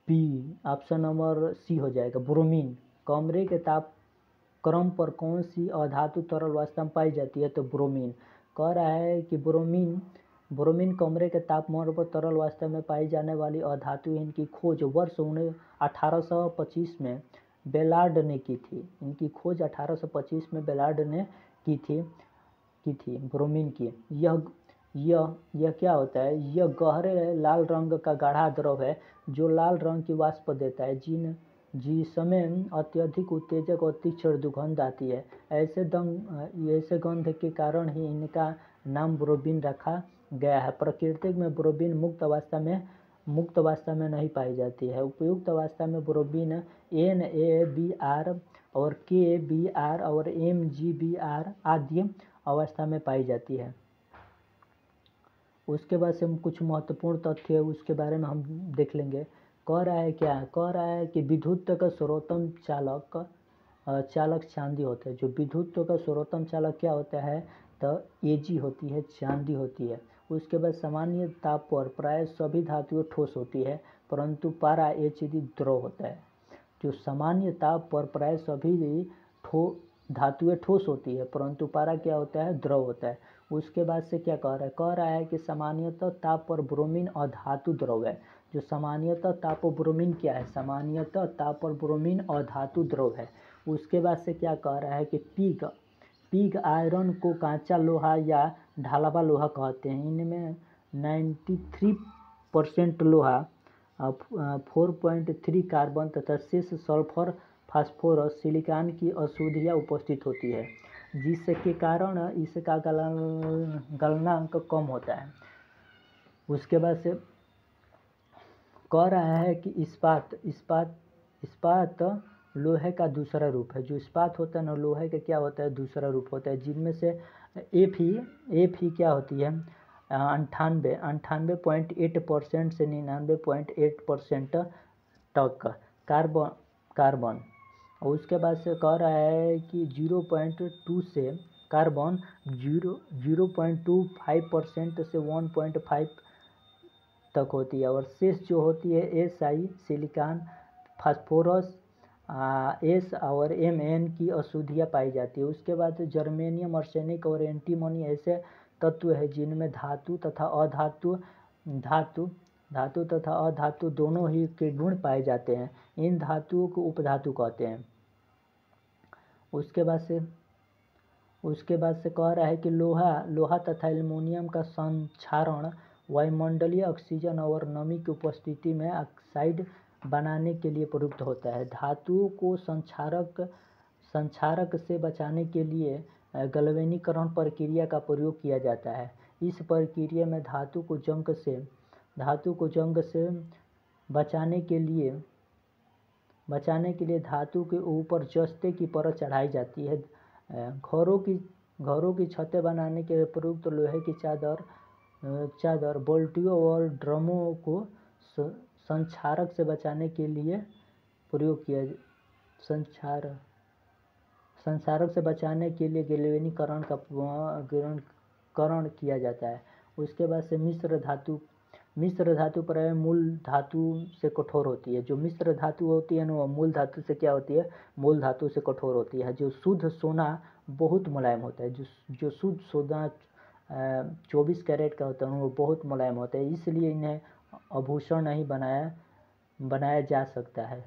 B, option number C हो जाएगा, ब्रोमीन। कमरे के तापक्रम पर कौन सी अधातु तरल अवस्था में पाई जाती है, तो ब्रोमीन। कह रहा है कि ब्रोमीन कमरे के तापमान पर तरल अवस्था में पाई जाने वाली अधातु। इनकी खोज वर्ष 1825 में बेलार्ड ने की थी। इनकी खोज 1825 में बेलार्ड ने की थी ब्रोमीन की। यह क्या होता है, यह गहरे लाल रंग का गाढ़ा द्रव है जो लाल रंग की वाष्प देता है जिसमें अत्यधिक उत्तेजक और तीक्ष्ण दुर्गंध आती है। ऐसे गंध के कारण ही इनका नाम ब्रोमीन रखा गया है। प्रकृति में ब्रोमीन मुक्त अवस्था में नहीं पाई जाती है। उपयुक्त अवस्था में ब्रोमीन NaBr और KBr और MgBr आदि अवस्था में पाई जाती है। उसके बाद से हम कुछ महत्वपूर्ण तथ्य है उसके बारे में हम देख लेंगे। कह रहा है कि विद्युत का सर्वोत्तम चालक चांदी होता है। जो विद्युत का सर्वोत्तम चालक क्या होता है, तो Ag होती है, चांदी होती है। उसके बाद सामान्य ताप पर प्राय सभी धातुएं ठोस होती है, परंतु पारा HCl द्रव होता है। जो सामान्य ताप पर प्राय सभी धातुएं ठोस होती है, परंतु पारा क्या होता है, द्रव होता है। उसके बाद से क्या कह रहा है कि सामान्यतः ताप पर ब्रोमीन अधातु द्रव है। जो सामान्यतः ताप पर ब्रोमीन क्या है, सामान्यतः ताप पर ब्रोमीन अधातु द्रव है। उसके बाद से क्या कह रहा है कि पिग आयरन को कांचा लोहा या ढालवा लोहा कहते हैं। इनमें 93% लोहा, 4.3 कार्बन तथा शेष सल्फर, फास्फोरस, सिलिकॉन की अशुद्धियाँ उपस्थित होती है, जिसके कारण इसका गलनांक कम होता है। उसके बाद से कह रहा है कि इस्पात लोहे का दूसरा रूप है। जो इस्पात होता है ना, लोहे का क्या होता है, दूसरा रूप होता है, जिनमें से एफ ही क्या होती है, 98.8% से 99.8% तक कार्बन। और उसके बाद से कह रहा है कि 0.2 से कार्बन 0.25% से 1.5 तक होती है। और शेष जो होती है Si, सिलिकॉन, फास्फोरस, S और Mn की अशुद्धियाँ पाई जाती है। उसके बाद जर्मेनियम, आर्सेनिक और एंटीमनी ऐसे तत्व है जिनमें धातु तथा अधातु दोनों ही के गुण पाए जाते हैं। इन धातुओं को उपधातु कहते हैं। उसके बाद से कह रहा है कि लोहा तथा एल्युमिनियम का संक्षारण वायुमंडलीय ऑक्सीजन और नमी की उपस्थिति में ऑक्साइड बनाने के लिए प्रयुक्त होता है। धातुओं को संक्षारक से बचाने के लिए गैल्वेनीकरण प्रक्रिया का प्रयोग किया जाता है। इस प्रक्रिया में धातु को जंग से बचाने के लिए धातु के ऊपर जस्ते की परत चढ़ाई जाती है। घरों की छतें बनाने के लिए प्रयुक्त लोहे की चादर बाल्टियों और ड्रमों को संक्षारक से बचाने के लिए प्रयोग किया संसारक से बचाने के लिए गैल्वेनीकरण का करण किया जाता है। उसके बाद से मिश्र धातु प्रायः मूल धातु से कठोर होती है। जो मिश्र धातु होती है ना वो मूल धातु से क्या होती है, मूल धातु से कठोर होती है। जो शुद्ध सोना बहुत मुलायम होता है, जो शुद्ध सोना 24 कैरेट का होता है वो बहुत मुलायम होता है, इसलिए इन्हें आभूषण नहीं बनाया जा सकता है।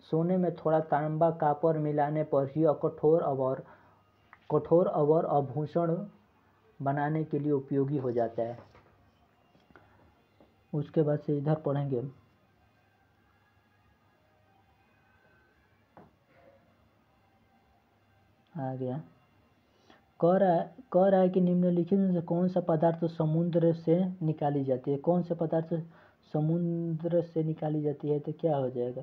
सोने में थोड़ा तांबा कॉपर मिलाने पर ही कठोर अवर आभूषण बनाने के लिए उपयोगी हो जाता है। उसके बाद से इधर पढ़ेंगे, आ गया। कह रहा है कि निम्नलिखित में से कौन सा पदार्थ समुद्र से निकाली जाती है। कौन सा पदार्थ समुद्र से निकाली जाती है, तो क्या हो जाएगा,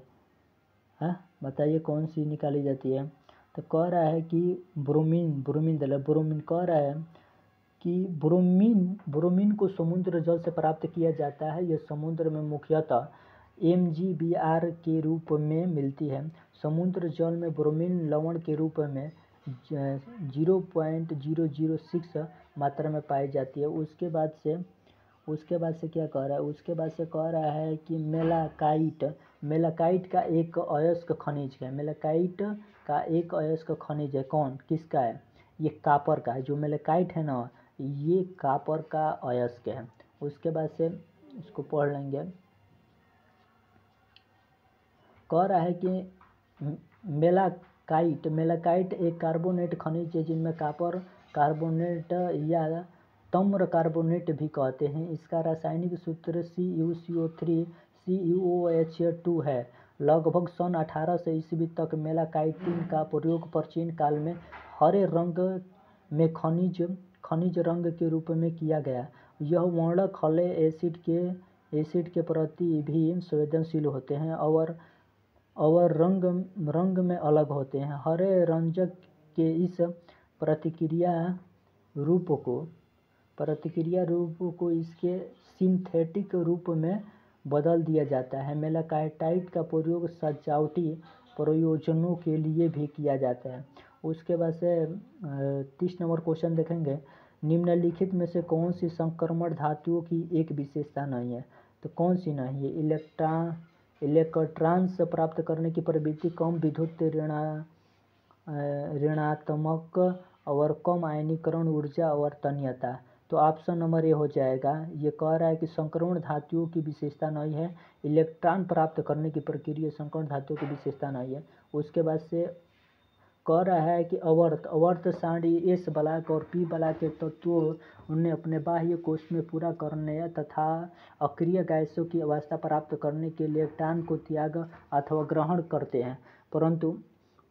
हाँ बताइए कौन सी निकाली जाती है। तो कह रहा है कि ब्रोमीन कह रहा है कि ब्रोमीन को समुद्र जल से प्राप्त किया जाता है। यह समुद्र में मुख्यतः MgBr के रूप में मिलती है। समुद्र जल में ब्रोमीन लवण के रूप में 0.006 मात्रा में पाई जाती है। उसके बाद से क्या कह रहा है, उसके बाद से कह रहा है कि मेलाकाइट का एक अयस्क खनिज है। मेलाकाइट का एक अयस्क खनिज है, कौन, किसका है, ये कॉपर का है। जो मेलाकाइट है ना ये कॉपर का अयस्क है। उसके बाद से इसको पढ़ लेंगे। कह रहा है कि मेलाकाइट एक कार्बोनेट खनिज है जिनमें कॉपर कार्बोनेट या ताम्र कार्बोनेट भी कहते हैं। इसका रासायनिक सूत्र CuCO3CuOH2 है। लगभग सन 1800 ईस्वी तक मेलाकाइटिन का प्रयोग प्राचीन काल में हरे रंग में खनिज रंग के रूप में किया गया। यह वर्णक हरे एसिड के प्रति भी संवेदनशील होते हैं और रंग में अलग होते हैं। हरे रंजक के इस प्रतिक्रिया रूप को इसके सिंथेटिक रूप में बदल दिया जाता है। मेलाकाइट का प्रयोग सजावटी प्रयोजनों के लिए भी किया जाता है। उसके बाद से 30 नंबर क्वेश्चन देखेंगे। निम्नलिखित में से कौन सी संक्रमण धातुओं की एक विशेषता नहीं है, तो कौन सी नहीं है। इलेक्ट्रॉन्स प्राप्त करने की प्रवृत्ति, कम विद्युत ऋणात्मक और कम आयनीकरण ऊर्जा और तन्यता। तो ऑप्शन नंबर ए हो जाएगा। ये कह रहा है कि संक्रमण धातुओं की विशेषता नहीं है, इलेक्ट्रॉन प्राप्त करने की प्रक्रिया संक्रमण धातुओं की विशेषता नहीं है। उसके बाद से कह रहा है कि अवर्त सारणी S ब्लॉक और P ब्लॉक के तत्वों उन्हें अपने बाह्य कोश में पूरा करने तथा अक्रिय गैसों की अवस्था प्राप्त करने के लिए इलेक्ट्रॉन को त्याग अथवा ग्रहण करते हैं।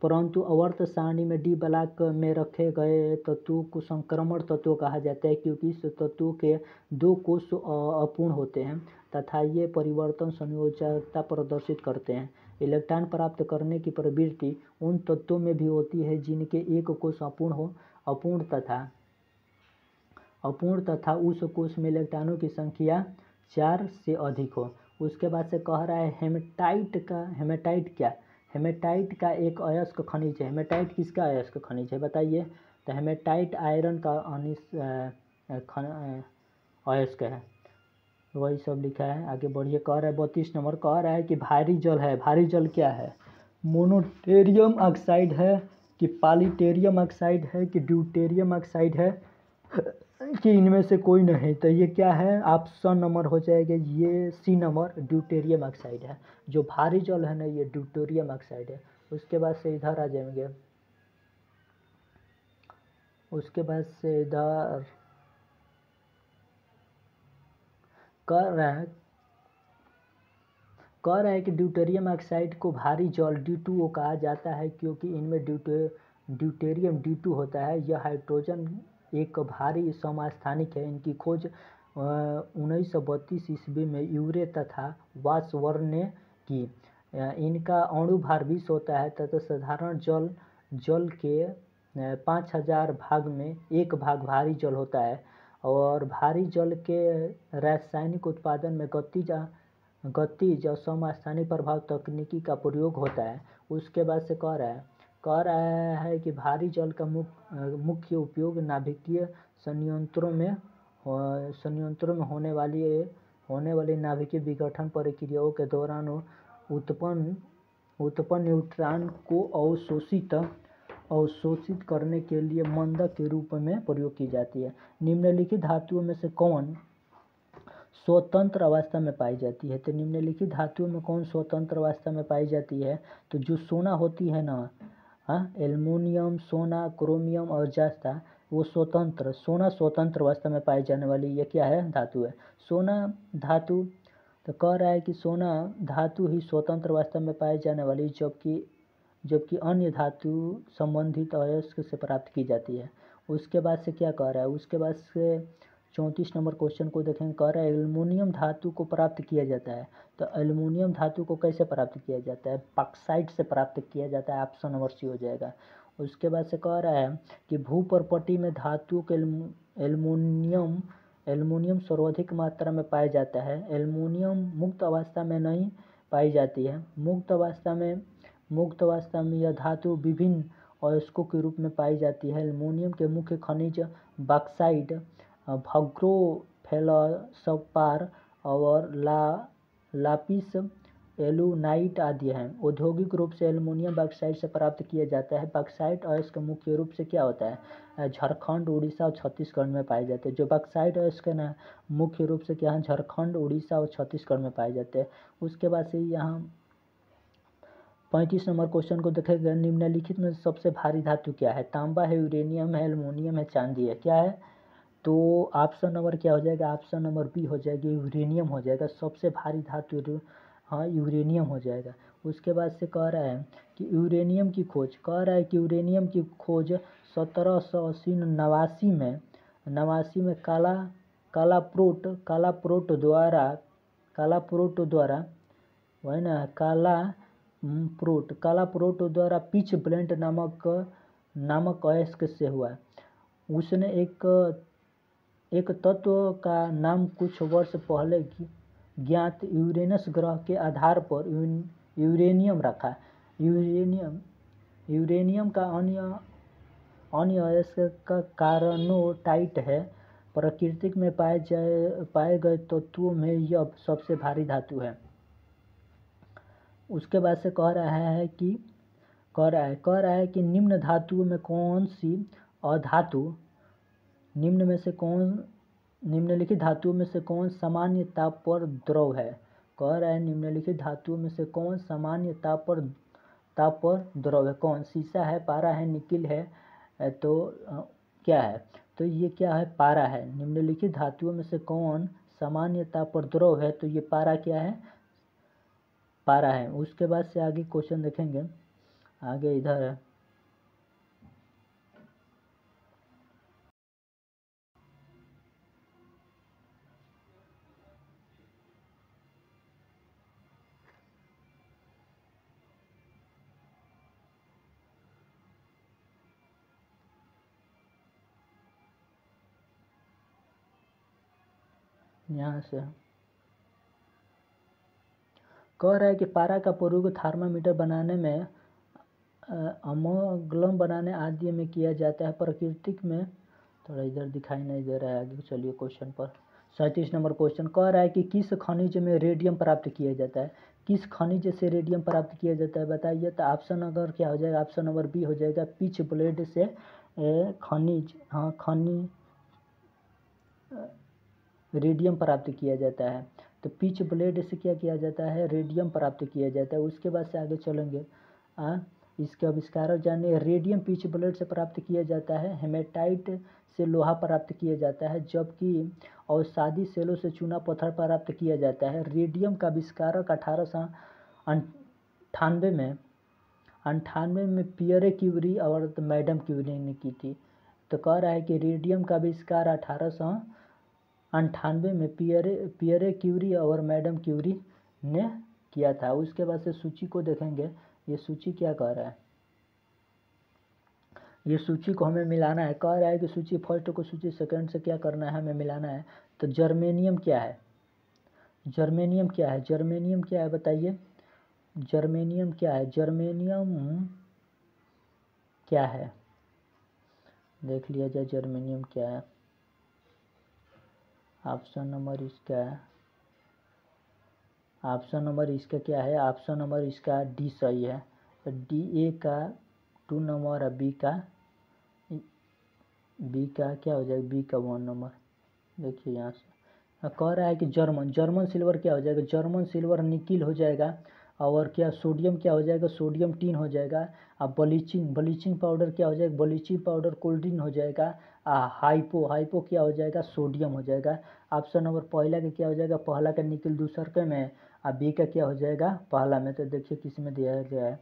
परंतु अवर्त सारणी में D ब्लॉक में रखे गए तत्वों को संक्रमण तत्व कहा जाता है, क्योंकि इस तत्वों के 2 कोश अपूर्ण होते हैं तथा ये परिवर्तन संयोजकता प्रदर्शित करते हैं। इलेक्ट्रॉन प्राप्त करने की प्रवृत्ति उन तत्वों में भी होती है जिनके एक कोश अपूर्ण तथा उस कोश में इलेक्ट्रॉनों की संख्या 4 से अधिक हो। उसके बाद से कह रहा है हेमेटाइट का एक अयस्क खनिज है। हेमेटाइट किसका अयस्क खनिज है बताइए। तो हेमेटाइट आयरन का अयस्क है, वही सब लिखा है। आगे बढ़िए। कह रहा है 32 नंबर, कह रहा है कि भारी जल है। भारी जल क्या है, मोनोटेरियम ऑक्साइड है कि पॉलीटेरियम ऑक्साइड है कि ड्यूटेरियम ऑक्साइड है कि इनमें से कोई नहीं। तो ये क्या है, ऑप्शन नंबर हो जाएगा ये सी नंबर, ड्यूटेरियम ऑक्साइड है। जो भारी जल है ना ये ड्यूटेरियम ऑक्साइड है। उसके बाद से इधर आ जाएंगे। उसके बाद से इधर कह रहा है कि ड्यूटेरियम ऑक्साइड को भारी जल D2O कहा जाता है, क्योंकि इनमें ड्यूटेरियम D2 होता है। यह हाइड्रोजन एक भारी समस्थानिक है। इनकी खोज 1932 ईस्वी में यूरे तथा वासवर्न ने की। इनका अणु भार 20 होता है तथा साधारण जल के 5000 भाग में 1 भाग भारी जल होता है। और भारी जल के रासायनिक उत्पादन में गतिज और समस्थानिक प्रभाव तकनीकी का प्रयोग होता है। उसके बाद से कह रहा है कह रहा है कि भारी जल का मुख्य उपयोग नाभिकीय संयंत्रों में होने वाली नाभिकीय विघटन प्रक्रियाओं के दौरान उत्पन्न न्यूट्रॉन को अवशोषित करने के लिए मंदक के रूप में प्रयोग की जाती है। निम्नलिखित धातुओं में से कौन स्वतंत्र अवस्था में पाई जाती है? तो निम्नलिखित धातुओं में कौन स्वतंत्र अवस्था में पाई जाती है? तो जो सोना होती है ना, एल्युमिनियम, सोना, क्रोमियम और जस्ता, वो सोना स्वतंत्र अवस्था में पाई जाने वाली ये क्या है? धातु है। सोना धातु, तो कह रहा है कि सोना धातु ही स्वतंत्र अवस्था में पाई जाने वाली, जबकि अन्य धातु संबंधित अयस्क से प्राप्त की जाती है। उसके बाद से क्या कह रहा है? उसके बाद से 34 नंबर क्वेश्चन को देखेंगे। कह रहा है एल्युमिनियम धातु को प्राप्त किया जाता है। तो एल्युमिनियम धातु को कैसे प्राप्त किया जाता है? बॉक्साइट से प्राप्त किया जाता है। ऑप्शन नंबर सी हो जाएगा। उसके बाद से कह रहा है कि भूपर्पटी में धातु के एल्युमिनियम सर्वाधिक मात्रा में पाया जाता है। एल्युमिनियम मुक्त अवस्था में नहीं पाई जाती है। मुक्त अवस्था में यह धातु विभिन्न अयस्कों के रूप में पाई जाती है। एल्युमिनियम के मुख्य खनिज बॉक्साइट, भग्रो, फेल्डस्पार और लापिस एलुनाइट आदि हैं। औद्योगिक रूप से एल्युमिनियम बॉक्साइट से प्राप्त किया जाता है। बॉक्साइट अयस्क मुख्य रूप से क्या होता है? झारखंड, उड़ीसा और छत्तीसगढ़ में पाए जाते हैं। जो बॉक्साइट अयस्क ना मुख्य रूप से क्या है? झारखंड, उड़ीसा और छत्तीसगढ़ में पाए जाते हैं। उसके बाद से यहाँ 35 नंबर क्वेश्चन को देखेंगे। निम्नलिखित में सबसे भारी धातु क्या है? तांबा है, यूरेनियम है, एल्युमिनियम है, चांदी है। क्या है? तो ऑप्शन नंबर क्या हो जाएगा? ऑप्शन नंबर बी हो जाएगी, यूरेनियम हो जाएगा। सबसे भारी धातु यूरेनियम हो जाएगा। उसके बाद से कह रहा है कि यूरेनियम की खोज 1789 में कालाप्रोट द्वारा वही ना, कालाप्रोट द्वारा पिच ब्लेंड नामक अयस्क से हुआ। उसने एक तत्व का नाम कुछ वर्ष पहले ज्ञात यूरेनस ग्रह के आधार पर यूरेनियम रखा। यूरेनियम का अन्य अयस्क का कार्नोटाइट है। प्रकृति में पाए गए तत्वों में यह सबसे भारी धातु है। उसके बाद से कह रहा है कि निम्न धातुओं में कौन सी अधातु निम्नलिखित धातुओं में से कौन सामान्य ताप पर द्रव है? कह रहा है निम्नलिखित धातुओं में से कौन सामान्य ताप पर द्रव है? कौन? सीसा है, पारा है, निकिल है, तो क्या है? तो ये क्या है? पारा है। निम्नलिखित धातुओं में से कौन सामान्य ताप पर द्रव है? तो ये पारा क्या है? पारा है। उसके बाद से आगे क्वेश्चन देखेंगे। आगे इधर है, यहाँ से कह रहा है कि पारा का प्रयोग थर्मामीटर बनाने में, अमोग्लम बनाने आदि में किया जाता है। प्रकृति में थोड़ा इधर दिखाई नहीं दे रहा है। आगे चलिए क्वेश्चन पर। 37 नंबर क्वेश्चन कह रहा है कि किस खनिज में रेडियम प्राप्त किया जाता है? किस खनिज से रेडियम प्राप्त किया जाता है बताइए। तो ऑप्शन अगर क्या हो जाएगा? ऑप्शन नंबर बी हो जाएगा, पिच ब्लेड से रेडियम प्राप्त किया जाता है। तो पिच ब्लेड से क्या किया जाता है? रेडियम प्राप्त किया जाता है। उसके बाद से आगे चलेंगे। इसके आविष्कारक जानिए। रेडियम पिच ब्लेड से प्राप्त किया जाता है। हेमेटाइट से लोहा प्राप्त किया जाता है, जबकि औषधि सेलों से चूना पत्थर प्राप्त किया जाता है। रेडियम का आविष्कारक 1898 में पियरे क्यूरी और मैडम क्यूरी ने की थी। तो कह रहा है कि रेडियम का आविष्कार 1898 में पियरे क्यूरी और मैडम क्यूरी ने किया था। उसके बाद से सूची को देखेंगे। ये सूची क्या कह रहा है? ये सूची को हमें मिलाना है। कह रहा है कि सूची फर्स्ट को सूची सेकंड से क्या करना है? हमें मिलाना है। तो जर्मेनियम क्या है? जर्मेनियम क्या है बताइए। जर्मेनियम क्या है? क्या है, देख लिया जाए जर्मेनियम क्या है। ऑप्शन नंबर इसका क्या है, ऑप्शन नंबर इसका डी सही है। तो डी, ए का 2 नंबर और बी का क्या हो जाएगा, बी का 1 नंबर। देखिए यहाँ से कह रहा है कि जर्मन सिल्वर क्या हो जाएगा, जर्मन सिल्वर निकिल हो जाएगा। और क्या सोडियम क्या हो जाएगा, सोडियम टिन हो जाएगा। अब ब्लीचिंग पाउडर क्या हो जाएगा, ब्लीचिंग पाउडर कोल्ड्रिन हो जाएगा। हाइपो क्या हो जाएगा, सोडियम हो जाएगा। ऑप्शन नंबर पहला का क्या हो जाएगा, पहला का निकिल दूसर में, और बी का क्या हो जाएगा, पहला में। तो देखिए किस में दिया गया है,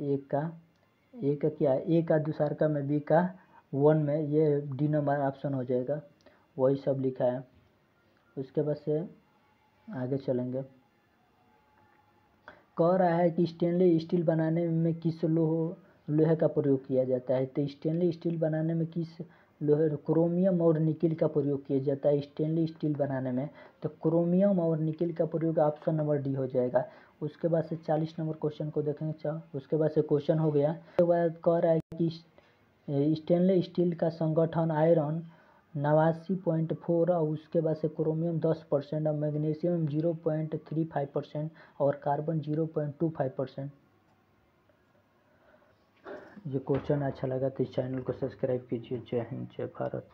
ए का क्या है, ए का दूसर का में, बी का 1 में, ये डी नंबर ऑप्शन हो जाएगा। वही सब लिखा है। उसके बाद से आगे चलेंगे। कह रहा है कि स्टेनलेस स्टील बनाने में किस लोहे का प्रयोग किया जाता है। तो स्टेनलेस स्टील बनाने में किस लोहे, क्रोमियम और निकिल का प्रयोग किया जाता है स्टेनलेस स्टील बनाने में। तो क्रोमियम और निकिल का प्रयोग ऑप्शन नंबर डी हो जाएगा। उसके बाद से 40 नंबर क्वेश्चन को देखेंगे। उसके बाद से क्वेश्चन हो गया। उसके बाद कह रहा है कि स्टेनलेस स्टील का संगठन आयरन 89.4 और उसके बाद से क्रोमियम 10% और मैग्नीशियम 0.35% और कार्बन 0.25%। ये क्वेश्चन अच्छा लगा तो इस चैनल को सब्सक्राइब कीजिए। जय हिंद, जय भारत।